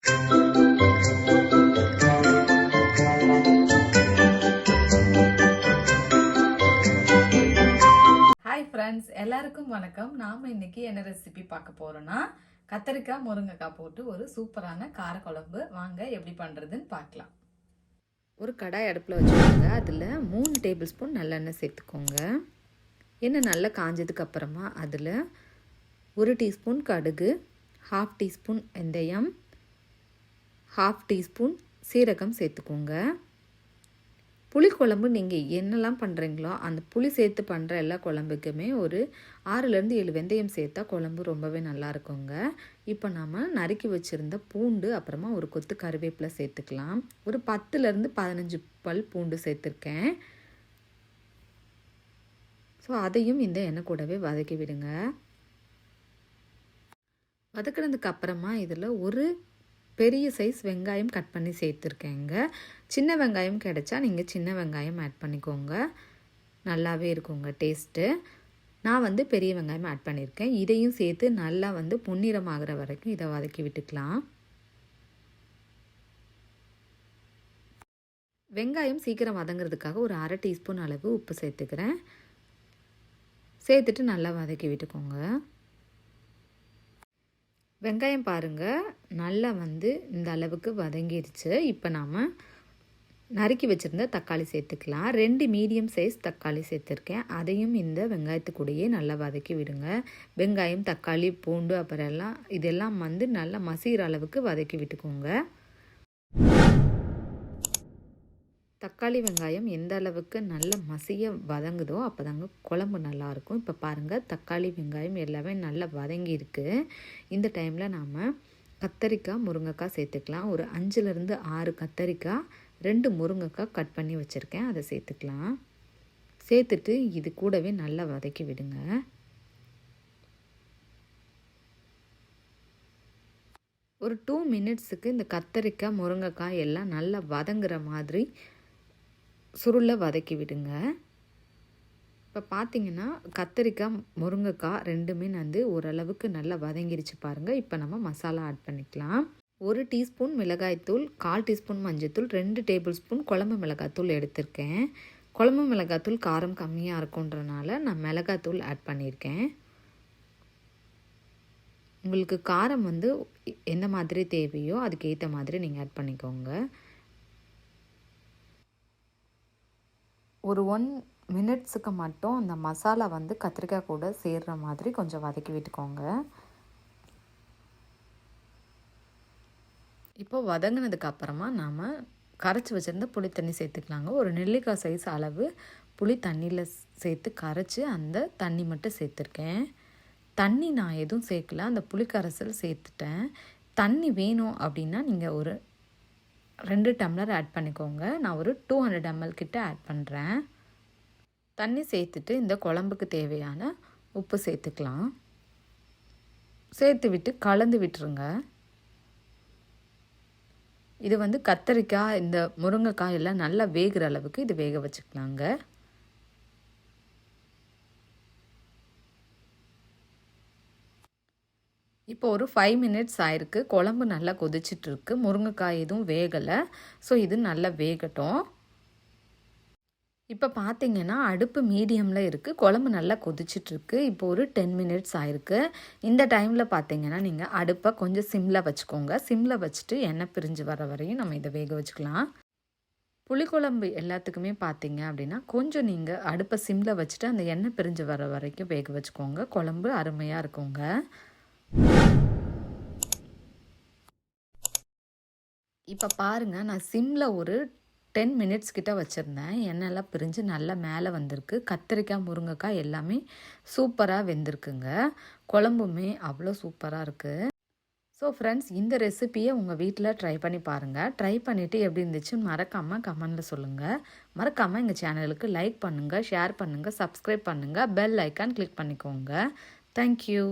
Hi friends, எல்லாருக்கும் வணக்கம். நாம் இன்னைக்கு என்ன ரெசிபி பார்க்க போகிறோன்னா கத்திரிக்காய் முருங்கைக்காய் போட்டு ஒரு சூப்பரான காரக்குழம்பு. வாங்க எப்படி பண்ணுறதுன்னு பார்க்கலாம். ஒரு கடாய் அடுப்பில் வச்சுக்கோங்க. அதில் 3 டேபிள் ஸ்பூன் நல்லெண்ணெய் சேர்த்துக்கோங்க. எண்ணெய் நல்லா காஞ்சதுக்கு அப்புறமா அதில் 1 டீஸ்பூன் கடுகு, 1/2 டீஸ்பூன் வெந்தயம், 1/2 டீஸ்பூன் சீரகம் சேர்த்துக்கோங்க. புளிக்குழம்பு நீங்கள் என்னெல்லாம் பண்ணுறீங்களோ அந்த புளி சேர்த்து பண்ணுற எல்லா குழம்புக்குமே ஒரு 6லேருந்து 7 வெந்தயம் சேர்த்தா குழம்பு ரொம்பவே நல்லா இருக்குங்க. இப்போ நாம் நறுக்கி வச்சுருந்த பூண்டு, அப்புறமா ஒரு கொத்து கருவேப்பிலை சேர்த்துக்கலாம். ஒரு 10லேருந்து 15 பல் பூண்டு சேர்த்துருக்கேன். ஸோ அதையும் இந்த எண்ணெய் கூடவே வதக்கி விடுங்க. வதக்கினதுக்கு அப்புறமா இதில் ஒரு பெரிய சைஸ் வெங்காயம் கட் பண்ணி சேர்த்துருக்கேங்க. சின்ன வெங்காயம் கிடைச்சா நீங்கள் சின்ன வெங்காயம் ஆட் பண்ணிக்கோங்க, நல்லாவே இருக்குங்க டேஸ்ட்டு. நான் பெரிய வெங்காயம் ஆட் பண்ணியிருக்கேன். இதையும் சேர்த்து நல்லா பொன்னிறமாகிற வரைக்கும் இதை வதக்கி விட்டுக்கலாம். வெங்காயம் சீக்கிரம் வதங்கிறதுக்காக ஒரு 1/2 டீஸ்பூன் அளவு உப்பு சேர்த்துக்கிறேன். சேர்த்துட்டு நல்லா வதக்கி விட்டுக்கோங்க. வெங்காயம் பாருங்கள் நல்லா இந்த அளவுக்கு வதங்கிடுச்சு. இப்போ நாம் நறுக்கி வச்சுருந்த தக்காளி சேர்த்துக்கலாம். 2 மீடியம் சைஸ் தக்காளி சேர்த்துருக்கேன். அதையும் இந்த வெங்காயத்துக்கூடையே நல்லா வதக்கி விடுங்க. வெங்காயம், தக்காளி, பூண்டு அப்புறம் இதெல்லாம் நல்லா மசிகிற அளவுக்கு வதக்கி விட்டுக்கோங்க. தக்காளி வெங்காயம் எந்த அளவுக்கு நல்லா மசிய வதங்குதோ அப்போ தாங்க குழம்பு நல்லாயிருக்கும். இப்போ பாருங்கள் தக்காளி வெங்காயம் எல்லாமே நல்லா வதங்கியிருக்கு. இந்த டைமில் நாம் கத்தரிக்காய், முருங்கைக்காய் சேர்த்துக்கலாம். ஒரு 5லேருந்து 6 கத்தரிக்காய், 2 முருங்கைக்காய் கட் பண்ணி வச்சுருக்கேன், அதை சேர்த்துக்கலாம். சேர்த்துட்டு இது கூடவே நல்லா வதக்கி விடுங்க. ஒரு 2 மினிட்ஸுக்கு இந்த கத்தரிக்காய், முருங்கைக்காய் எல்லாம் நல்லா வதங்குற மாதிரி சுருளை வதக்கி விடுங்க. இப்போ பார்த்தீங்கன்னா கத்தரிக்காய், முருங்கைக்காய் ரெண்டுமே ஓரளவுக்கு நல்லா வதங்கிடுச்சு பாருங்கள். இப்போ நம்ம மசாலா ஆட் பண்ணிக்கலாம். 1 டீஸ்பூன் மிளகாய்த்தூள், 1/4 டீஸ்பூன் மஞ்சள்தூள், 2 டேபிள் ஸ்பூன் குழம்பு மிளகாய்த்தூள் எடுத்திருக்கேன். குழம்பு மிளகாய்த்தூள் காரம் கம்மியாக இருக்குன்றனால நான் மிளகாய்த்தூள் ஆட் பண்ணியிருக்கேன். உங்களுக்கு காரம் எந்த மாதிரி தேவையோ அதுக்கு ஏற்ற மாதிரி நீங்கள் ஆட் பண்ணிக்கோங்க. ஒரு 1 மினிட்ஸுக்கு மட்டும் அந்த மசாலா கத்திரிக்காய் கூட சேர்கிற மாதிரி கொஞ்சம் வதக்கி விட்டுக்கோங்க. இப்போ வதங்கினதுக்கு அப்புறமா நாம் கரைச்சி வச்சுருந்த புளி தண்ணி சேர்த்துக்கலாங்க. ஒரு நெல்லிக்காய் சைஸ் அளவு புளி தண்ணியில் சேர்த்து கரைச்சி அந்த தண்ணி மட்டும் சேர்த்துருக்கேன். தண்ணி நான் எதுவும் சேர்க்கல, அந்த புளி கரைசல் சேர்த்துட்டேன். தண்ணி வேணும் அப்படின்னா நீங்கள் ஒரு 2 டம்ளர் ஆட் பண்ணிக்கோங்க. நான் ஒரு 200 ml கிட்ட ஆட் பண்ணுறேன். தண்ணி சேர்த்துட்டு இந்த குழம்புக்கு தேவையான உப்பு சேர்த்துக்கலாம். சேர்த்து விட்டு கலந்து விட்டுருங்க. இது கத்தரிக்காய், இந்த முருங்கைக்காய் எல்லாம் நல்லா வேகிற அளவுக்கு இது வேக வச்சுக்கலாங்க. இப்போ ஒரு 5 மினிட்ஸ் ஆயிருக்கு. குழம்பு நல்லா கொதிச்சிட்ருக்கு. முருங்கைக்காய் எதுவும் வேகலை. ஸோ இது நல்லா வேகட்டும். இப்போ பார்த்தீங்கன்னா அடுப்பு மீடியமில் இருக்குது. குழம்பு நல்லா கொதிச்சிட்ருக்கு. இப்போ ஒரு 10 மினிட்ஸ் ஆயிருக்கு. இந்த டைமில் பார்த்தீங்கன்னா நீங்கள் அடுப்பை கொஞ்சம் சிம்மில் வச்சுக்கோங்க. சிம்மில் வச்சுட்டு எண்ணெய் பிரிஞ்சு வர வரையும் நம்ம இதை வேக வச்சுக்கலாம். புளிக்குழம்பு எல்லாத்துக்குமே பார்த்தீங்க அப்படின்னா கொஞ்சம் நீங்கள் அடுப்பை சிம்மில் வச்சுட்டு அந்த எண்ணெய் பிரிஞ்சு வர வரைக்கும் வேக வச்சுக்கோங்க. குழம்பு அருமையாக இருக்குங்க. இப்போ பாருங்கள் நான் சிம்மில் ஒரு 10 மினிட்ஸ் கிட்ட வச்சுருந்தேன். எண்ணெயெல்லாம் பிரிஞ்சு நல்லா மேலே வந்திருக்கு. கத்திரிக்காய், முருங்கைக்காய் எல்லாமே சூப்பராக வெந்திருக்குங்க. குழம்புமே அவ்வளோ சூப்பராக இருக்குது. ஸோ ஃப்ரெண்ட்ஸ், இந்த ரெசிப்பியை உங்கள் வீட்டில் ட்ரை பண்ணி பாருங்கள். ட்ரை பண்ணிவிட்டு எப்படி இருந்துச்சுன்னு மறக்காமல் கமெண்டில் சொல்லுங்கள். மறக்காமல் எங்கள் சேனலுக்கு லைக் பண்ணுங்கள், ஷேர் பண்ணுங்கள், சப்ஸ்கிரைப் பண்ணுங்கள், பெல் ஐக்கான் கிளிக் பண்ணிக்கோங்க. தேங்க்யூ.